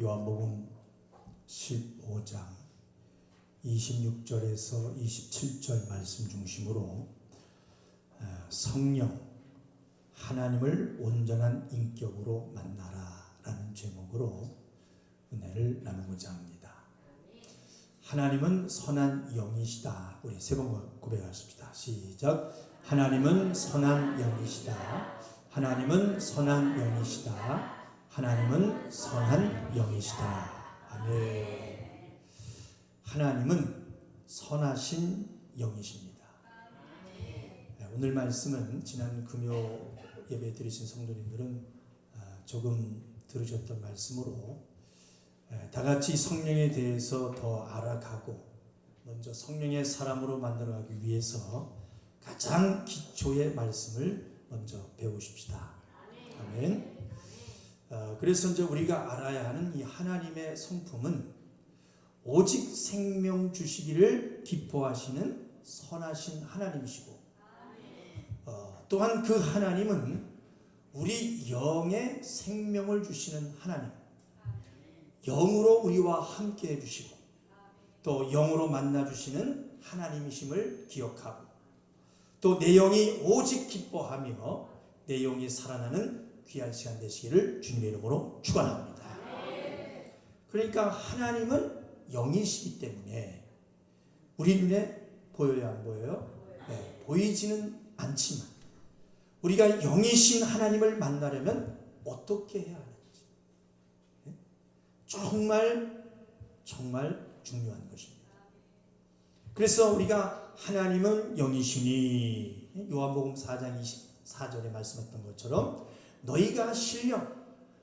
요한복음 15장 26절에서 27절 말씀 중심으로 성령, 하나님을 온전한 인격으로 만나라 라는 제목으로 은혜를 나누고자 합니다. 하나님은 선한 영이시다. 우리 세 번 고백하십시다. 시작. 하나님은 선한 영이시다. 하나님은 선한 영이시다. 하나님은 선한 영이시다. 아멘. 하나님은 선하신 영이십니다. 오늘 말씀은 지난 금요 예배 드리신 성도님들은 조금 들으셨던 말씀으로 다같이 성령에 대해서 더 알아가고 먼저 성령의 사람으로 만들어가기 위해서 가장 기초의 말씀을 먼저 배우십시다. 아멘. 그래서 이제 우리가 알아야 하는 이 하나님의 성품은 오직 생명 주시기를 기뻐하시는 선하신 하나님이시고 또한 그 하나님은 우리 영에 생명을 주시는 하나님, 영으로 우리와 함께 해주시고 또 영으로 만나주시는 하나님이심을 기억하고 또 내 영이 오직 기뻐하며 내 영이 살아나는 귀한 시간 되시기를 주님의 이름으로 축원합니다. 그러니까 하나님은 영이시기 때문에 우리 눈에 보여야 안 보여요? 네, 보이지는 않지만 우리가 영이신 하나님을 만나려면 어떻게 해야 하는지 정말 중요한 것입니다. 그래서 우리가 하나님은 영이시니 요한복음 4장 24절에 말씀했던 것처럼 너희가 신령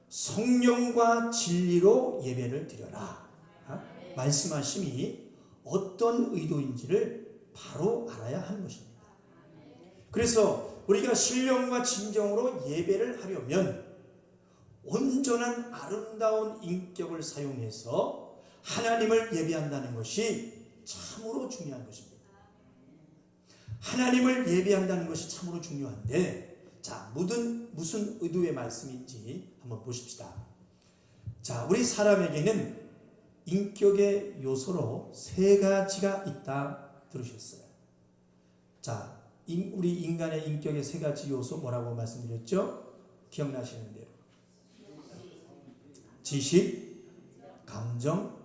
성령과 진리로 예배를 드려라 말씀하심이 어떤 의도인지를 바로 알아야 하는 것입니다. 그래서 우리가 신령과 진정으로 예배를 하려면 온전한 아름다운 인격을 사용해서 하나님을 예배한다는 것이 참으로 중요한 것입니다. 하나님을 예배한다는 것이 참으로 중요한데 자, 무슨 의도의 말씀인지 한번 보십시다. 자, 우리 사람에게는 인격의 요소로 세 가지가 있다 들으셨어요. 자, 우리 인간의 인격의 세 가지 요소 뭐라고 말씀드렸죠? 기억나시는 대로. 지식, 감정,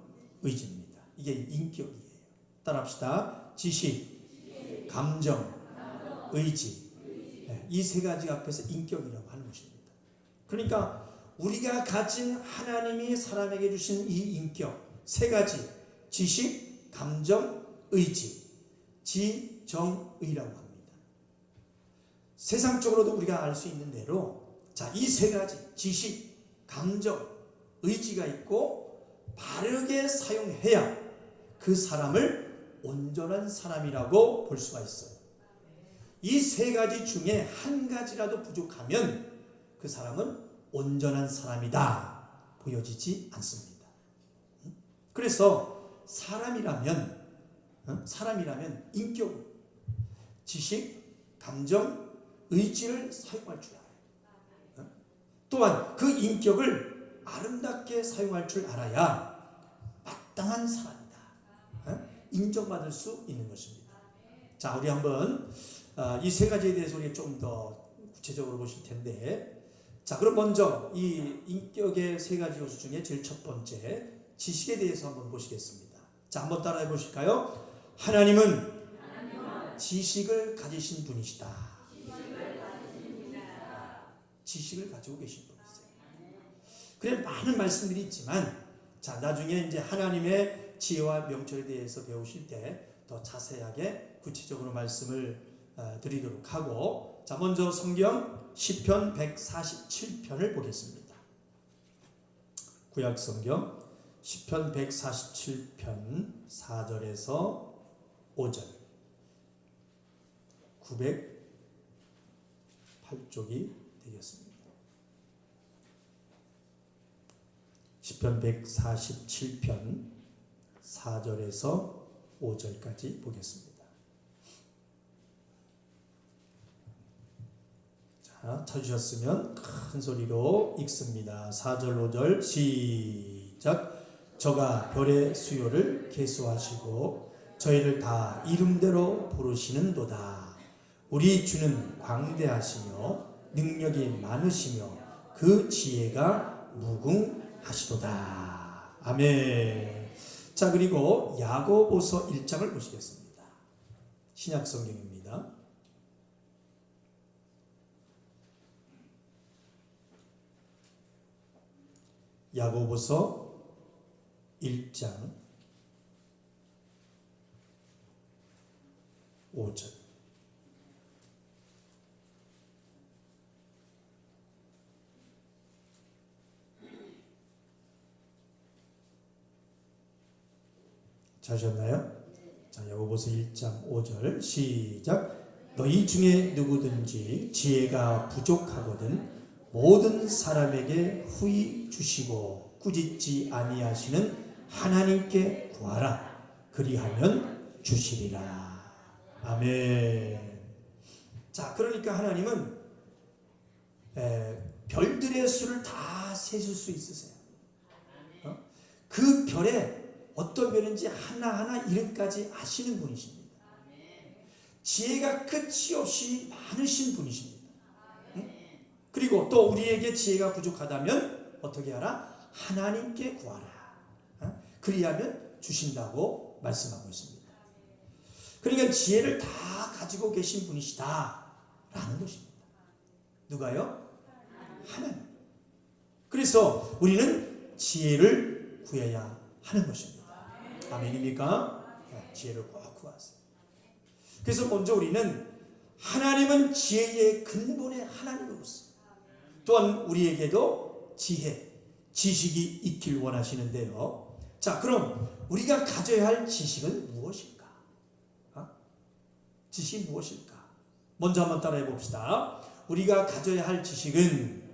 의지입니다. 이게 인격이에요. 따라합시다. 지식, 감정, 의지. 이 세 가지 앞에서 인격이라고 하는 것입니다. 그러니까 우리가 가진 하나님이 사람에게 주신 이 인격 세 가지 지식, 감정, 의지 지정의라고 합니다. 세상적으로도 우리가 알 수 있는 대로 자, 이 세 가지 지식, 감정, 의지가 있고 바르게 사용해야 그 사람을 온전한 사람이라고 볼 수가 있어요. 이 세 가지 중에 한 가지라도 부족하면 그 사람은 온전한 사람이다 보여지지 않습니다. 그래서 사람이라면 인격, 지식, 감정, 의지를 사용할 줄 알아요. 또한 그 인격을 아름답게 사용할 줄 알아야 마땅한 사람이다 인정받을 수 있는 것입니다. 자, 우리 한번 이 세 가지에 대해서 우리가 좀 더 구체적으로 보실 텐데 자, 그럼 먼저 이 인격의 세 가지 요소 중에 제일 첫 번째 지식에 대해서 한번 보시겠습니다. 자, 한번 따라해 보실까요? 하나님은 지식을 가지신 분이시다. 지식을 가지고 계신 분이세요. 그래 많은 말씀들이 있지만 자, 나중에 이제 하나님의 지혜와 명철에 대해서 배우실 때 더 자세하게 구체적으로 말씀을 드리도록 하고 자, 먼저 성경 시편 147편을 보겠습니다. 구약 성경 시편 147편 4절에서 5절 908쪽이 되겠습니다. 시편 147편 4절에서 5절까지 보겠습니다. 자, 찾으셨으면 큰 소리로 읽습니다. 4절 5절 시작. 시작. 저가 별의 수요를 계수하시고 저희를 다 이름대로 부르시는도다. 우리 주는 광대하시며 능력이 많으시며 그 지혜가 무궁하시도다. 아멘. 자, 그리고 야고보서 1장을 보시겠습니다. 신약 성경입니다. 야고보서 1장 5절. 찾으셨나요? 자, 야고보서 1장 5절 시작. 너희 중에 누구든지 지혜가 부족하거든 모든 사람에게 후히 주시고 꾸짖지 아니하시는 하나님께 구하라. 그리하면 주시리라. 아멘. 자, 그러니까 하나님은 별들의 수를 다 세실 수 있으세요. 그 별에 어떤 별인지 하나하나 이름까지 아시는 분이십니다. 지혜가 끝이 없이 많으신 분이십니다. 그리고 또 우리에게 지혜가 부족하다면 어떻게 하라? 하나님께 구하라. 그리하면 주신다고 말씀하고 있습니다. 그러니까 지혜를 다 가지고 계신 분이시다라는 것입니다. 누가요? 하나님. 그래서 우리는 지혜를 구해야 하는 것입니다. 아멘입니까? 지혜를 꼭 구하세요. 그래서 먼저 우리는 하나님은 지혜의 근본의 하나님으로서 또한 우리에게도 지혜, 지식이 있길 원하시는데요. 자, 그럼 우리가 가져야 할 지식은 무엇일까? 지식이 무엇일까? 먼저 한번 따라해 봅시다. 우리가 가져야 할 지식은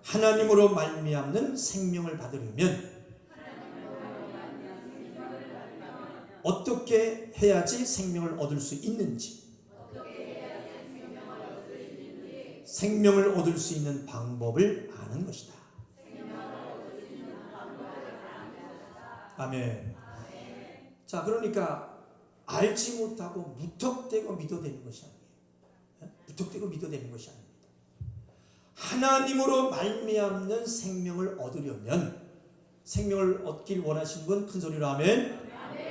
하나님으로 말미암는 생명을 받으려면 어떻게 해야지 생명을 얻을 수 있는지, 생명을 얻을 수 있는 방법을 아는 것이다. 아멘. 자, 그러니까 알지 못하고 무턱대고 믿어대는 것이 아니에요. 무턱대고 믿어대는 것이 아닙니다. 하나님으로 말미암는 생명을 얻으려면, 생명을 얻길 원하시는 분 큰 소리로 아멘.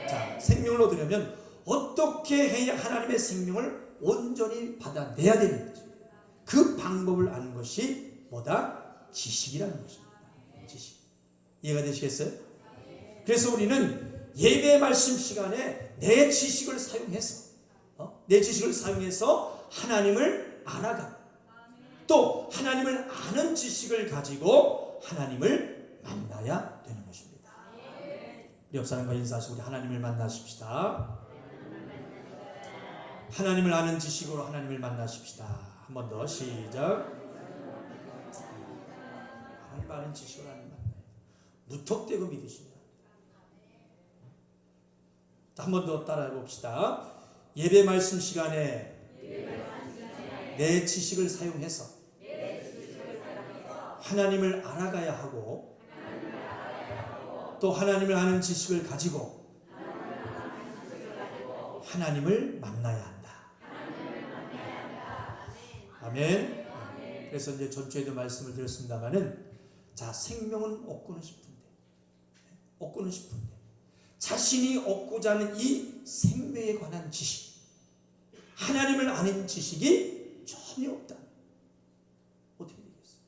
자, 생명을 얻으려면 어떻게 해야 하나님의 생명을 온전히 받아내야 되는지 그 방법을 아는 것이 뭐다? 지식이라는 것입니다. 지식. 이해가 되시겠어요? 그래서 우리는 예배 말씀 시간에 내 지식을 사용해서 하나님을 알아가고 또 하나님을 아는 지식을 가지고 하나님을 만나야 되는 것입니다. 우리 옆 사람과 인사하시고 우리 하나님을 만나십시다. 하나님을 아는 지식으로 하나님을 만나십시다. 한 번 더 시작. 하나님 아는 지식으로 하나님 만나요. 무턱대고 믿으십니다. 한 번 더 따라해 봅시다. 예배 말씀 시간에 내 지식을 사용해서 하나님을 알아가야 하고 또 하나님을 아는 지식을 가지고 하나님을 만나야 한다. 아멘. 그래서 이제 전주에도 말씀을 드렸습니다마는 자, 생명은 얻고는 싶은데 자신이 얻고자 하는 이 생명에 관한 지식, 하나님을 아는 지식이 전혀 없다. 어떻게 되겠어요?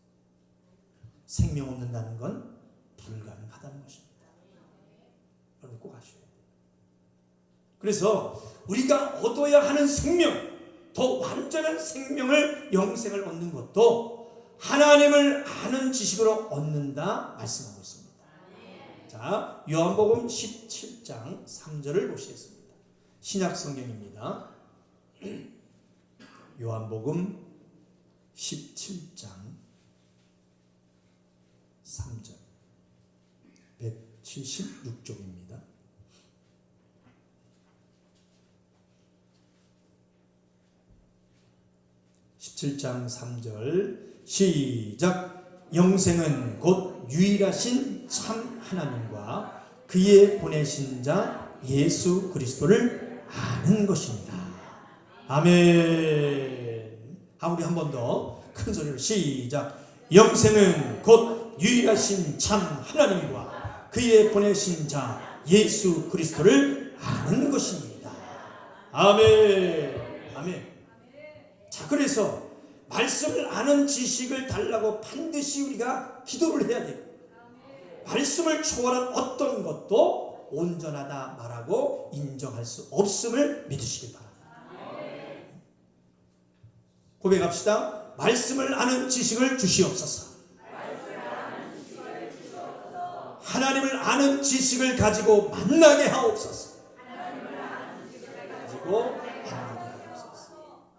생명 얻는다는 건 불가능하다는 것입니다. 여러분 꼭 아셔야 돼요. 그래서 우리가 얻어야 하는 생명, 더 완전한 생명을, 영생을 얻는 것도 하나님을 아는 지식으로 얻는다 말씀하고 있습니다. 자, 요한복음 17장 3절을 보시겠습니다. 신약 성경입니다. 요한복음 17장 3절 176쪽입니다. (17장 3절) 시작. 영생은 곧 유일하신 참 하나님과 그의 보내신 자 예수 그리스도를 아는 것입니다. 아멘. 우리 한 번 더 큰 소리로 시작. 영생은 곧 유일하신 참 하나님과 그의 보내신 자 예수 그리스도를 아는 것입니다. 아멘. 아멘. 자, 그래서 말씀을 아는 지식을 달라고 반드시 우리가 기도를 해야 돼요. 말씀을 초월한 어떤 것도 온전하다 말하고 인정할 수 없음을 믿으시길 바랍니다. 고백합시다. 말씀을 아는 지식을 주시옵소서. 하나님을 아는 지식을 가지고 만나게 하옵소서.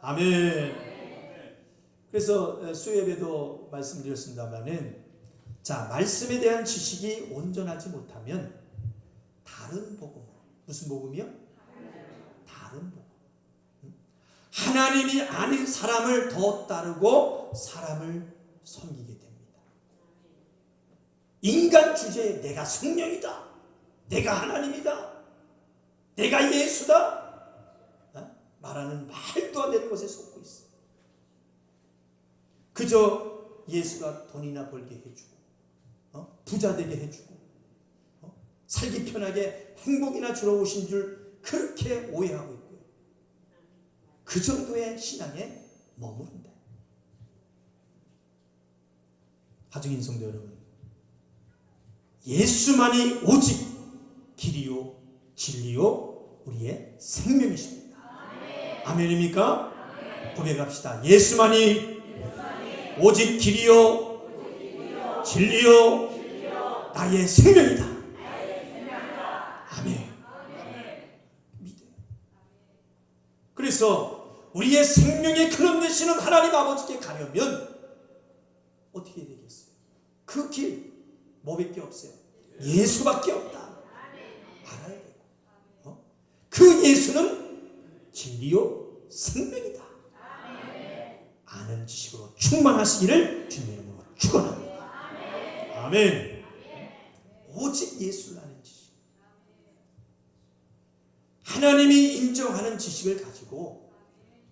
아멘. 그래서 수요예배도 말씀드렸습니다만은, 자, 말씀에 대한 지식이 온전하지 못하면 다른 복음, 무슨 복음이요? 다른 복음. 하나님이 아닌 사람을 더 따르고 사람을 섬기게 됩니다. 인간 주제에 내가 성령이다, 내가 하나님이다, 내가 예수다 말하는 말도 안 되는 것에 속고 있어요. 그저 예수가 돈이나 벌게 해주고 부자 되게 해주고 살기 편하게 행복이나 주러 오신 줄 그렇게 오해하고 있고요. 그 정도의 신앙에 머무른다. 하중인 성도 여러분, 예수만이 오직 길이요 진리요 우리의 생명이십니다. 아멘입니까? 고백합시다. 예수만이 오직 길이요 진리요 나의 생명이다. 아멘. 믿어요. 그래서 우리의 생명의 근원 되시는 하나님 아버지께 가려면 어떻게 해야 되겠어요? 그 길 뭐밖에 없어요? 예수밖에 없다. 알아야 돼요. 그 예수는 진리요 생명이다. 아는 지식으로 충만하시기를 주님의 이름으로 축원합니다. 아멘. 오직 예수를 아는 지식, 하나님이 인정하는 지식을 가지고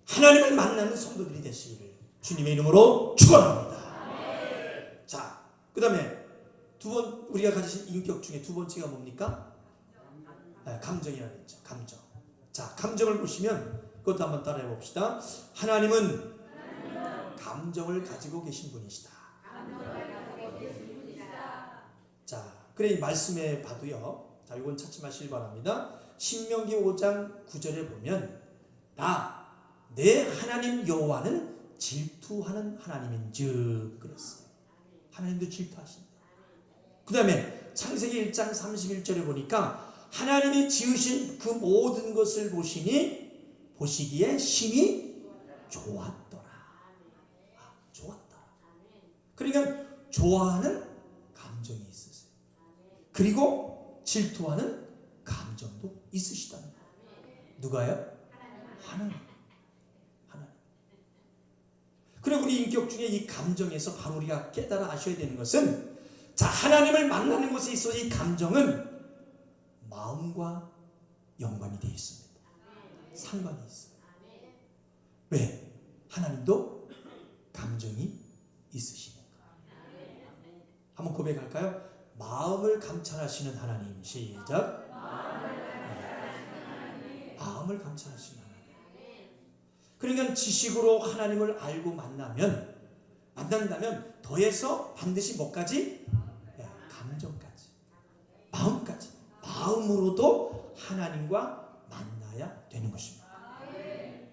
하나님을 만나는 성도들이 되시기를 주님의 이름으로 축원합니다. 자, 그 다음에 두 번 우리가 가지신 인격 중에 두 번째가 뭡니까? 감정이라고 했죠. 감정. 자, 감정을 보시면 그것도 한번 따라해 봅시다. 하나님은 감정을 가지고 계신 분이시다. 자, 그래 이 말씀에 봐도요. 자, 이건 찾지 마시길 바랍니다. 신명기 5장 9절에 보면 내 하나님 여호와는 질투하는 하나님인즉 그랬어요. 하나님도 질투하신다. 그 다음에 창세기 1장 31절에 보니까 하나님이 지으신 그 모든 것을 보시기에 심히 좋았더라. 좋았다. 그러니까 좋아하는 감정이 있으세요. 그리고 질투하는 감정도 있으시다는 거예요. 누가요? 하나님. 그리고 우리 인격 중에 이 감정에서 바로 우리가 깨달아 아셔야 되는 것은, 자, 하나님을 만나는 것에 있어서 이 감정은 마음과 연관이 되어 있습니다. 상관이 있어요. 왜? 하나님도 감정이 있으시니까. 한번 고백할까요? 마음을 감찰하시는 하나님. 시작. 마음을 감찰하시는 하나님. 그러니까 지식으로 하나님을 알고 만난다면 더해서 반드시 뭐까지? 감정까지, 마음까지, 마음으로도 하나님과 만나야 되는 것입니다.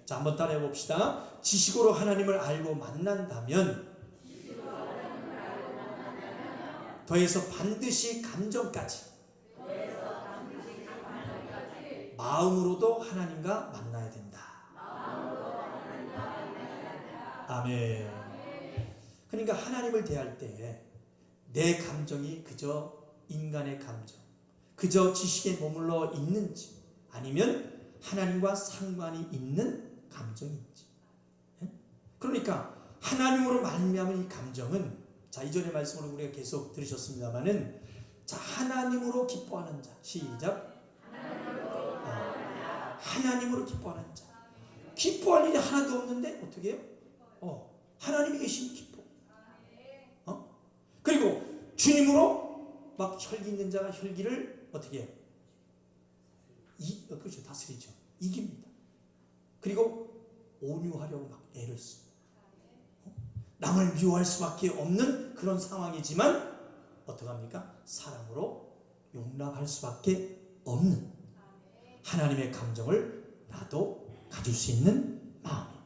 자, 한번 따라해 봅시다. 지식으로 하나님을 알고 만난다면 더해서 반드시 감정까지, 마음으로도 하나님과 만나야 된다. 아멘. 그러니까 하나님을 대할 때 내 감정이 그저 인간의 감정, 그저 지식에 머물러 있는지, 아니면 하나님과 상관이 있는 감정인지. 그러니까 하나님으로 말미암은 이 감정은 자, 이전의 말씀으로 우리가 계속 들으셨습니다마는, 자, 하나님으로 기뻐하는 자. 시작. 하나님으로 기뻐하는 자. 기뻐할 일이 하나도 없는데 어떻게 해요? 하나님이 계시면 기뻐. 그리고 주님으로 막 혈기 있는 자가 혈기를 어떻게 해요? 그렇죠. 다스리죠. 이깁니다. 그리고 온유하려고 막 애를 씁니다. 남을 미워할 수밖에 없는 그런 상황이지만 어떡합니까? 사랑으로 용납할 수밖에 없는 하나님의 감정을 나도 가질 수 있는 마음입니다.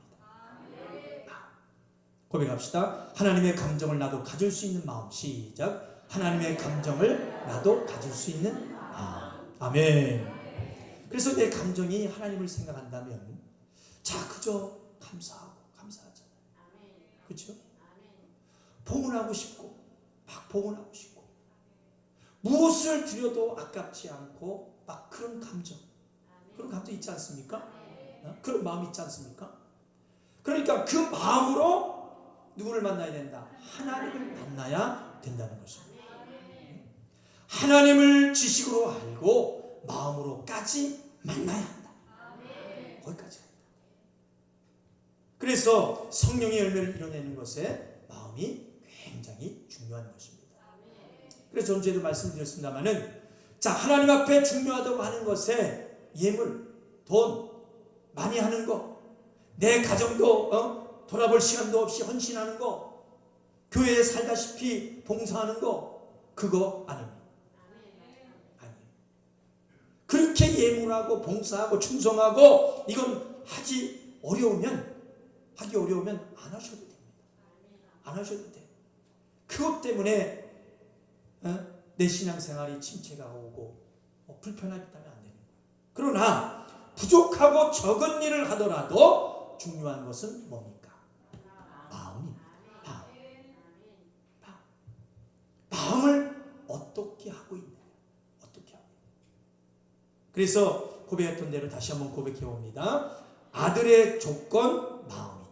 고백합시다. 하나님의 감정을 나도 가질 수 있는 마음. 시작. 하나님의 감정을 나도 가질 수 있는 마음. 아멘. 그래서 내 감정이 하나님을 생각한다면, 자, 그저 감사하잖아요. 그렇죠? 봉헌하고 싶고 막 봉헌하고 싶고 무엇을 드려도 아깝지 않고 막 그런 감정 있지 않습니까? 그런 마음이 있지 않습니까? 그러니까 그 마음으로 누구를 만나야 된다? 하나님을 만나야 된다는 것입니다. 하나님을 지식으로 알고 마음으로까지 만나야 한다. 거기까지 한다. 그래서 성령의 열매를 이뤄내는 것에 마음이 굉장히 중요한 것입니다. 그래서 전주에도 말씀드렸습니다마는, 자, 하나님 앞에 중요하다고 하는 것에 예물, 돈, 많이 하는 거, 내 가정도 돌아볼 시간도 없이 헌신하는 거, 교회에 살다시피 봉사하는 거, 그거 아닙니다. 아니에요. 그렇게 예물하고 봉사하고 충성하고 이건 하기 어려우면 안 하셔도 됩니다. 안 하셔도 돼요. 그것 때문에 내 신앙생활이 침체가 오고 불편하기 때문에 안 되는 거예요. 그러나 부족하고 적은 일을 하더라도 중요한 것은 뭡니까? 마음입니다. 마음을 어떻게 하고 있나요? 어떻게 하고 있나요? 그래서 고백했던 대로 다시 한번 고백해 봅니다. 아들의 조건 마음이다.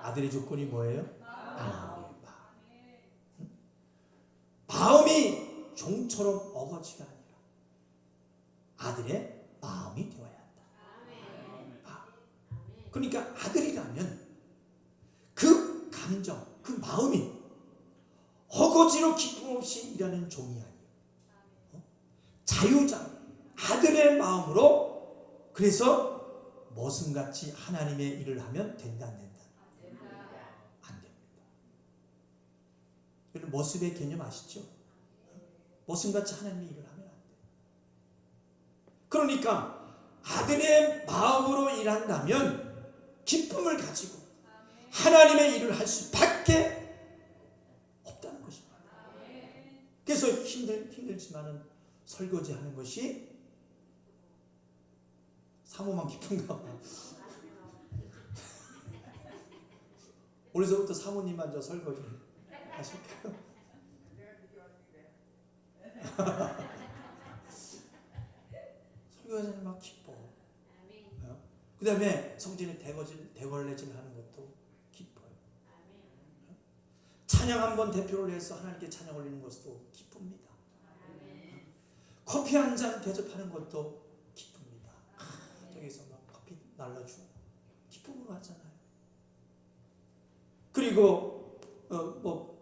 아들의 조건이 뭐예요? 마음이에요. 마음이 종처럼 어거지가 아니라 아들의 마음이 되어야 한다. 그러니까 아들이라면 그 감정, 그 마음이 어거지로 기쁨 없이 일하는 종이 아니에요. 자유자, 아들의 마음으로. 그래서 머슴같이 하나님의 일을 하면 된다, 안 된다? 안 됩니다. 여러분 머슴의 개념 아시죠? 머슴같이 하나님의 일을 하면 안 돼요. 그러니까 아들의 마음으로 일한다면 기쁨을 가지고 하나님의 일을 할 수밖에 없다는 것입니다. 그래서 힘들지만은 설거지하는 것이 사모만 기쁜가 봐. 오늘서부터 사모님만 저 설거지 하실까요? 설거지는 막 기뻐. 그 다음에 성진이 대걸레질 하는 것도 기뻐요. 찬양 한번 대표를 해서 하나님께 찬양 올리는 것도 기쁩니다. 커피 한 잔 대접하는 것도 기쁩니다. 저기서 막 커피 날라주고 기쁨으로 하잖아요. 그리고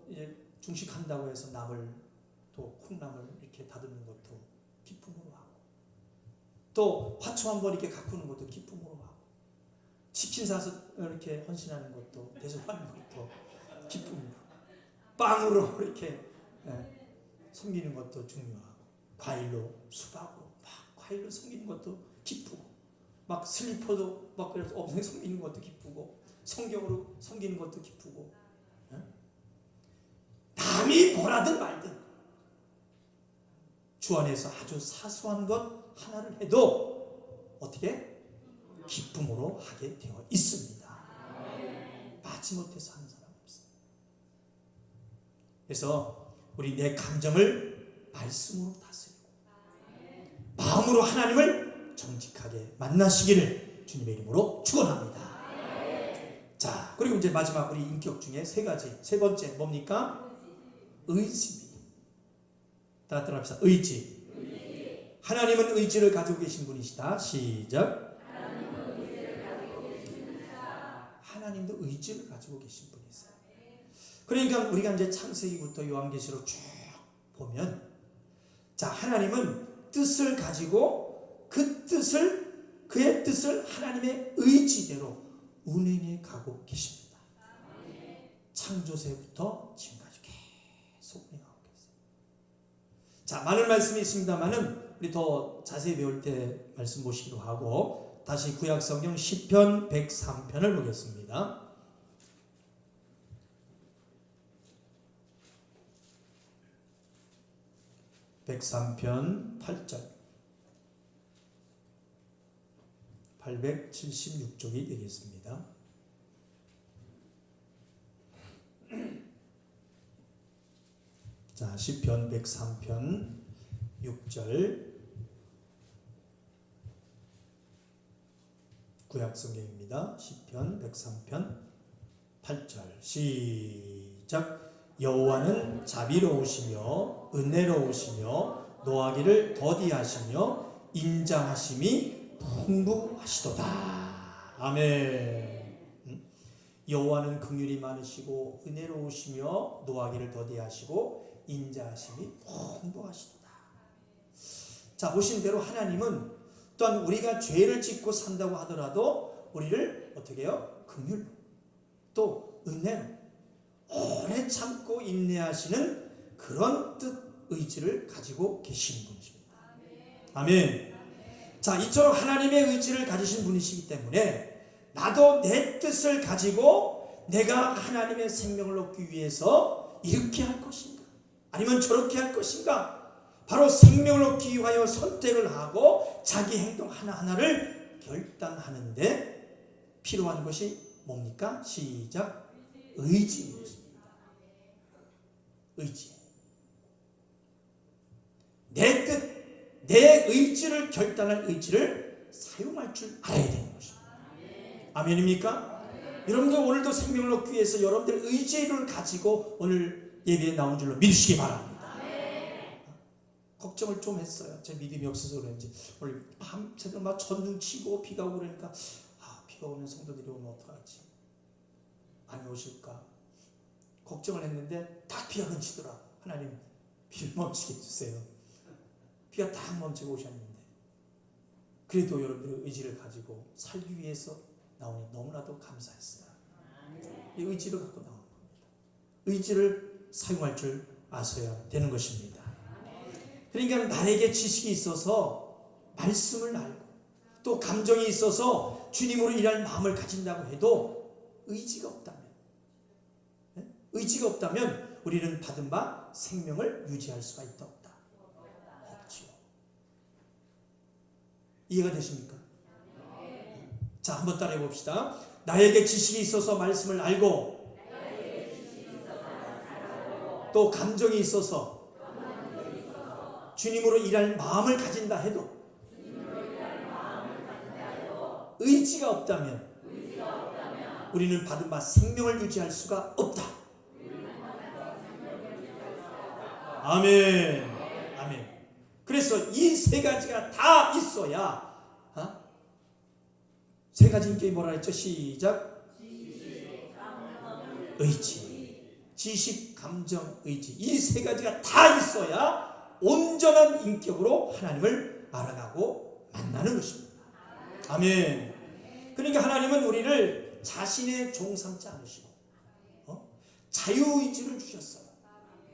이제 중식한다고 해서 나물, 또 콩나물 이렇게 다듬는 것도 기쁨으로 하고, 또 화초 한번 이렇게 가꾸는 것도 기쁨으로 하고, 치킨 사서 이렇게 헌신하는 것도, 대접하는 것도 기쁨으로, 빵으로 이렇게 섬기는 것도 중요하고, 과일로, 수박으로 막 과일로 섬기는 것도 기쁘고, 막 슬리퍼도 막 그래서 엄청 섬기는 것도 기쁘고, 성경으로 섬기는 것도 기쁘고, 남이 뭐라든 말든 주 안에서 아주 사소한 것 하나를 해도 어떻게? 기쁨으로 하게 되어 있습니다. 마지못해서 하는 사람 없어요. 그래서 우리 내 감정을 말씀으로 다스리고 마음으로 하나님을 정직하게 만나시기를 주님의 이름으로 축원합니다. 자, 그리고 이제 마지막 우리 인격 중에 세 가지. 세 번째 뭡니까? 의지. 다 따라합시다. 의지. 하나님은 의지를 가지고 계신 분이시다. 시작. 하나님도 의지를 가지고 계신 분이세요. 그러니까 우리가 이제 창세기부터 요한계시록 쭉 보면, 자, 하나님은 뜻을 가지고 그의 뜻을 하나님의 의지대로 운행해 가고 계십니다. 창조세부터 지금까지 계속 운행하고 계세요. 자, 많은 말씀이 있습니다만은 우리 더 자세히 배울 때 말씀 보시기로 하고, 다시 구약성경 시편 103편을 보겠습니다. (103편) 8절 876쪽이 되겠습니다. 자, 시편 103편 6절 구약성경입니다. 시편 103편 8절 시작. 여호와는 자비로우시며 은혜로우시며 노하기를 더디하시며 인자하심이 풍부하시도다. 아멘. 여호와는 긍휼이 많으시고 은혜로우시며 노하기를 더디하시고 인자하심이 풍부하시도다. 자, 보신 대로 하나님은 또한 우리가 죄를 짓고 산다고 하더라도 우리를 어떻게 해요? 긍휼, 또 은혜로 오래 참고 인내하시는 그런 뜻, 의지를 가지고 계시는 분이십니다. 아멘. 자, 이처럼 하나님의 의지를 가지신 분이시기 때문에 나도 내 뜻을 가지고 내가 하나님의 생명을 얻기 위해서 이렇게 할 것인가 아니면 저렇게 할 것인가, 바로 생명을 얻기 위하여 선택을 하고 자기 행동 하나하나를 결단하는데 필요한 것이 뭡니까? 시작. 의지입니다. 의지. 내 뜻, 내 의지를 결단할 의지를 사용할 줄 알아야 되는 것입니다. 아멘입니까? 여러분들 오늘도 생명을 얻기 위해서 여러분들 의지를 가지고 오늘 예배에 나온 줄로 믿으시기 바랍니다. 걱정을 좀 했어요. 제 믿음이 없어서 그런지 오늘 밤새도록 막 천둥 치고 비가 오고 그러니까 비가 오면 성도들이 오면 어떡하지? 많이 오실까? 걱정을 했는데 딱 비가 그치더라. 하나님 비를 멈추게 해주세요. 비가 딱 멈추고 오셨는데 그래도 여러분들의 의지를 가지고 살기 위해서 나오니 너무나도 감사했어요. 이 의지를 갖고 나오는 겁니다. 의지를 사용할 줄 아셔야 되는 것입니다. 그러니까 나에게 지식이 있어서 말씀을 알고 또 감정이 있어서 주님으로 일할 마음을 가진다고 해도 의지가 없다면 우리는 받은 바 생명을 유지할 수가 있다 없다? 없지요. 이해가 되십니까? 자, 한번 따라해 봅시다. 나에게 지식이 있어서 말씀을 알고 또 감정이 있어서 주님으로 일할 마음을 가진다 해도 의지가 없다면 우리는 받은 바 생명을 유지할 수가 없다. 아멘. 아멘. 그래서 이 세 가지가 다 있어야 세 가지 인격이 뭐라 했죠? 시작. 의지, 지식, 감정, 의지. 이 세 가지가 다 있어야 온전한 인격으로 하나님을 알아가고 만나는 것입니다. 아멘. 그러니까 하나님은 우리를 자신의 종 삼지 않으시고 자유의지를 주셨어요.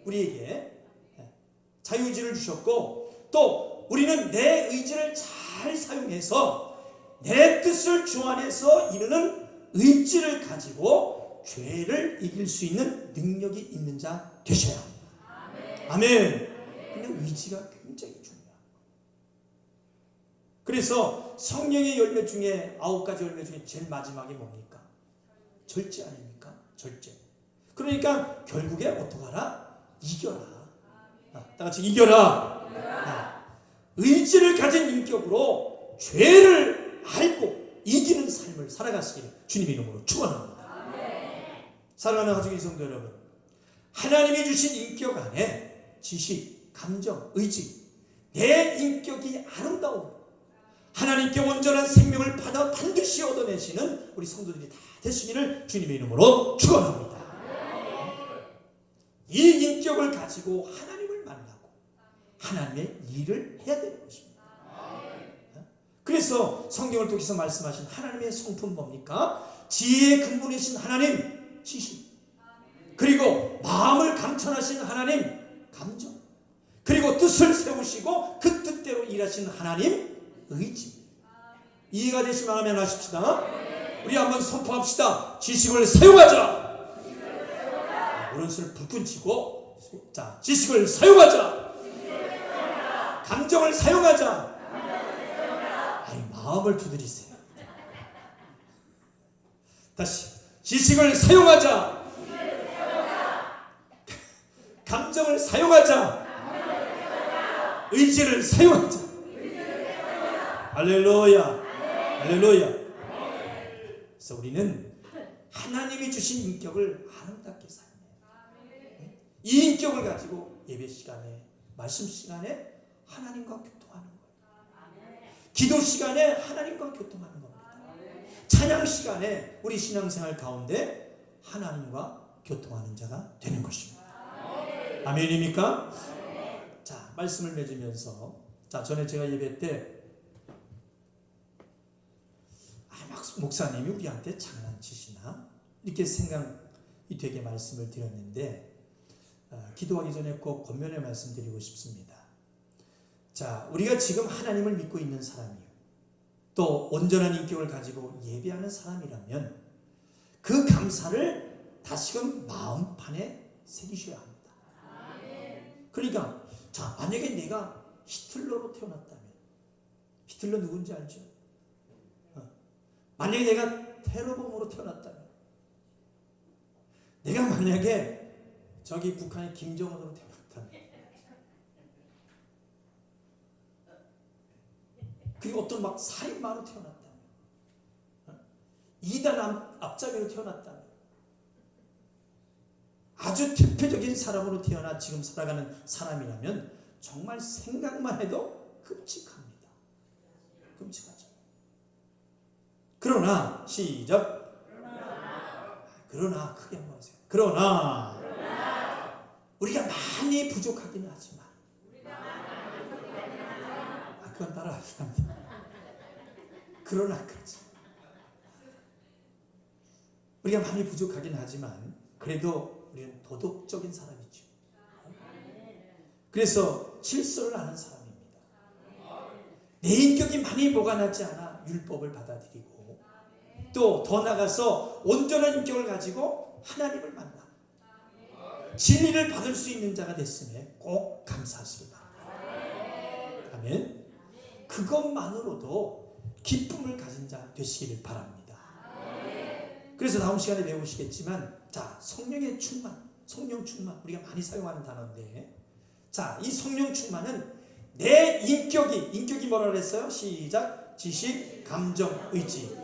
우리에게 자유의지를 주셨고 또 우리는 내 의지를 잘 사용해서 내 뜻을 주 안에서 이루는 의지를 가지고 죄를 이길 수 있는 능력이 있는 자 되셔야 합니다. 아멘. 그냥 의지가 굉장히 중요해요. 그래서 성령의 열매 중에 9가지 열매 중에 제일 마지막이 뭡니까? 절제 아닙니까? 절제. 그러니까 결국에 어떡하라? 이겨라. 다 같이 이겨라. 의지를 가진 인격으로 죄를 알고 이기는 삶을 살아가시기를 주님의 이름으로 축원합니다. 사랑하는 가족의 성도 여러분, 하나님이 주신 인격 안에 지식, 감정, 의지, 내 인격이 아름다운 하나님께 온전한 생명을 받아 반드시 얻어내시는 우리 성도들이 다 되시기를 주님의 이름으로 축원합니다. 이 인격을 가지고 하나님을 만나고 하나님의 일을 해야 되는 것입니다. 그래서 성경을 통해서 말씀하신 하나님의 성품 뭡니까? 지혜의 근본이신 하나님, 지식. 그리고 마음을 감천하신 하나님, 감정. 그리고 뜻을 세우시고 그 뜻대로 일하시는 하나님, 의지. 이해가 되시면 아멘 하십시다. 우리 한번 선포합시다. 지식을 사용하자. 오른손을 불끈 치고, 자, 지식을 사용하자. 감정을 사용하자. 마음을 두드리세요. 다시 지식을 사용하자. 감정을 사용하자. 의지를 사용하자. 할렐루야. 할렐루야. 그래서 우리는 하나님이 주신 인격을 아름답게 살아요. 이 인격을 가지고 예배 시간에, 말씀 시간에 하나님과 교통하는 거예요. 기도 시간에 하나님과 교통하는 겁니다. 찬양 시간에 우리 신앙생활 가운데 하나님과 교통하는 자가 되는 것입니다. 아멘입니까? 자, 말씀을 맺으면서, 자, 전에 제가 예배 때 막 목사님이 우리한테 장난치시나 이렇게 생각이 되게 말씀을 드렸는데, 기도하기 전에 꼭 권면의 말씀드리고 싶습니다. 자, 우리가 지금 하나님을 믿고 있는 사람이요, 또 온전한 인격을 가지고 예배하는 사람이라면 그 감사를 다시금 마음판에 새기셔야 합니다. 그러니까 자, 만약에 내가 히틀러로 태어났다면, 히틀러 누군지 알죠? 만약에 내가 테러범으로 태어났다면, 내가 만약에 저기 북한의 김정은으로 태어났다면, 그리고 어떤 막 살인마로 태어났다면, 이단 앞잡이로 태어났다면, 아주 대표적인 사람으로 태어나 지금 살아가는 사람이라면 정말 생각만 해도 끔찍합니다. 끔찍하죠. 그러나 시작. 그러나 크게 한번 하세요. 그러나 우리가 많이 부족하긴 하지만, 그건 따라합시다. 그러나까지 우리가 많이 부족하긴 하지만 그래도 우리는 도덕적인 사람이죠. 그래서 질서를 아는 사람입니다. 내 인격이 많이 보관하지 않아 율법을 받아들이고, 또 더 나가서 온전한 인격을 가지고 하나님을 만나 진리를 받을 수 있는 자가 됐음에 꼭 감사하시기 바랍니다. 아멘. 그것만으로도 기쁨을 가진 자 되시기를 바랍니다. 그래서 다음 시간에 배우시겠지만, 자, 성령의 충만, 성령 충만, 우리가 많이 사용하는 단어인데, 자, 이 성령 충만은 내 인격이 뭐라 그랬어요? 시작. 지식, 감정, 의지.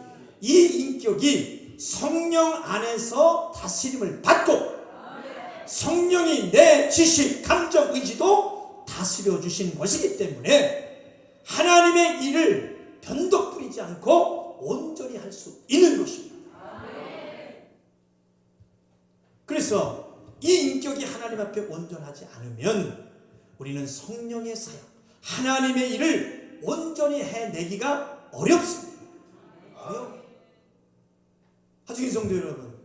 이 인격이 성령 안에서 다스림을 받고 성령이 내 지식, 감정, 의지도 다스려 주신 것이기 때문에 하나님의 일을 변덕 부리지 않고 온전히 할 수 있는 것입니다. 그래서 이 인격이 하나님 앞에 온전하지 않으면 우리는 성령의 사역, 하나님의 일을 온전히 해내기가 어렵습니다. 어려워요. 하중인 성도 여러분,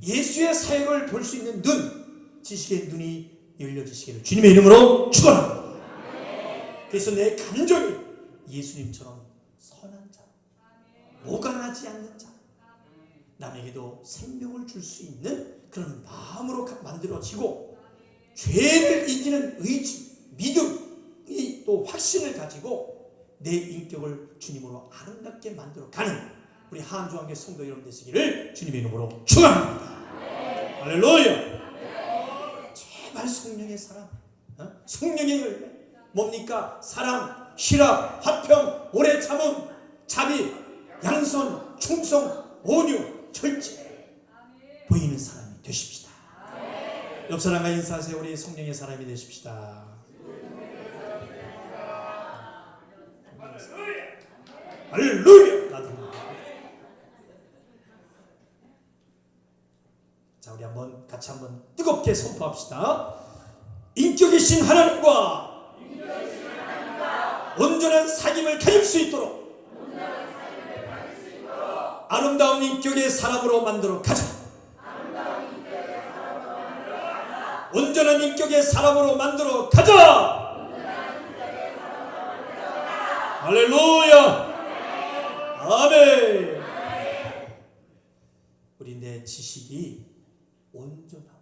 예수의 사역을 볼 수 있는 눈, 지식의 눈이 열려지시기를 주님의 이름으로 축원합니다. 그래서 내 감정이 예수님처럼 선한 자, 오간하지 않는 자, 남에게도 생명을 줄 수 있는 그런 마음으로 만들어지고, 죄를 이기는 의지, 믿음이 또 확신을 가지고 내 인격을 주님으로 아름답게 만들어가는 우리 한주한교 성도 여러분 되시기를 주님의 이름으로 축원합니다. 할렐루야. 제발 성령의 사랑, 성령의 열매, 뭡니까? 사랑, 희락, 화평, 오래 참음, 자비, 양선, 충성, 온유, 절제 보이는 사람이 되십시오. 옆 사람과 인사하세요. 우리 성령의 사람이 되십시다. 할렐루야. 자, 우리 같이 한번 뜨겁게 선포합시다. 인격이신 하나님과 온전한 사귐을 가질 수 있도록 아름다운 인격의 사람으로 만들어 가자. 온전한 인격의 사람으로 만들어 가자. 할렐루야. 아멘. 우리 내 지식이 온전하고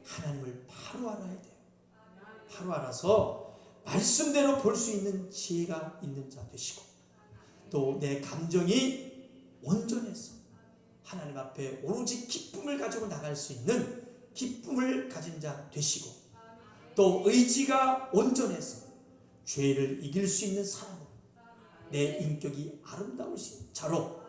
하나님을 바로 알아야 돼요. 바로 알아서 말씀대로 볼 수 있는 지혜가 있는 자 되시고, 또 내 감정이 온전해서 하나님 앞에 오로지 기쁨을 가지고 나갈 수 있는 기쁨을 가진 자 되시고, 또 의지가 온전해서 죄를 이길 수 있는 사람으로 내 인격이 아름다울 수 있는 자로,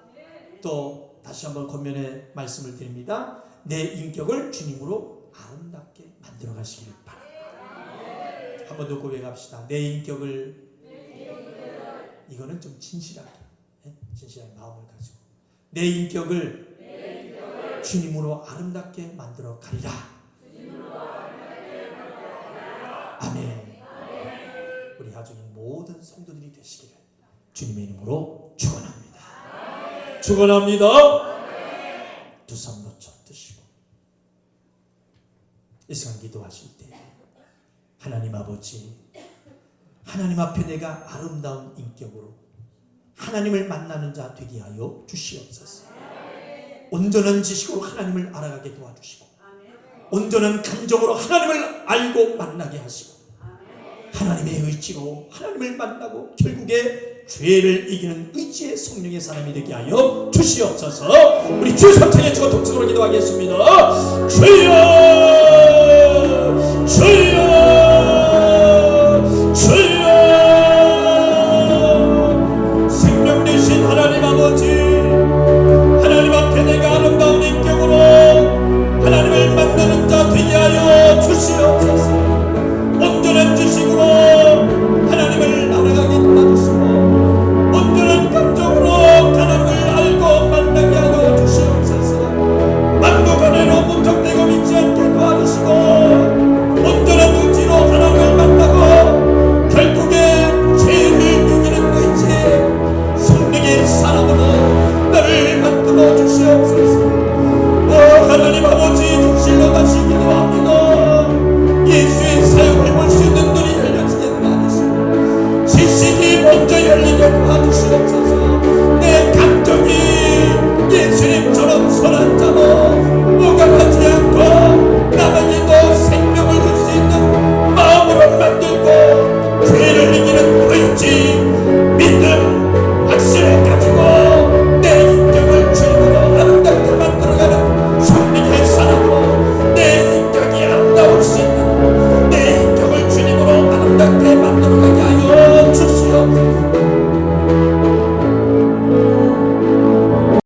또 다시 한번 권면의 말씀을 드립니다. 내 인격을 주님으로 아름답게 만들어 가시기를 바랍니다. 한 번 더 고백합시다. 내 인격을, 이거는 좀 진실하게 마음을 가지고 내 인격을 주님으로 아름답게 만들어 가리라. 아멘. 우리 가족인 모든 성도들이 되시기를 주님의 이름으로 축원합니다. 축원합니다. 두 손 놓쳐 드시고 이 시간 기도하실 때, 하나님 아버지, 하나님 앞에 내가 아름다운 인격으로 하나님을 만나는 자 되게 하여 주시옵소서. 온전한 지식으로 하나님을 알아가게 도와주시고, 온전한 감정으로 하나님을 알고 만나게 하시고, 하나님의 의지로 하나님을 만나고 결국에 죄를 이기는 의지의 성령의 사람이 되게 하여 주시옵소서. 우리 주 삼창에 주어 동쪽으로 기도하겠습니다. 주여, 주여, 주여. 생명 되신 하나님 아버지, 하나님 앞에 내가 아름다운 인격으로 하나님을 만나는 자 되게 하여 주시옵소서. 온전한 지식으로 하나님을 알아가게 도와주시고, 온전한 감정으로 하나님을 알고 만나게 하여 주시옵소서. 만국안에로 문턱되고 믿지 않게 도와주시고, 온전한 의지로 하나님을 만나고 결국에 죄를 이기는 의지에 성령의 사람으로 나를 만들어 주시옵소서. 하나님 아버지, 진실로 다시 기도합니다. 예수의 사역을 볼 수 있는 눈이 열려지게 도와주시고, 지식이 먼저 열리게 도와주시옵소서. 내 감정이 예수님처럼 선한 자로 뭐가 하지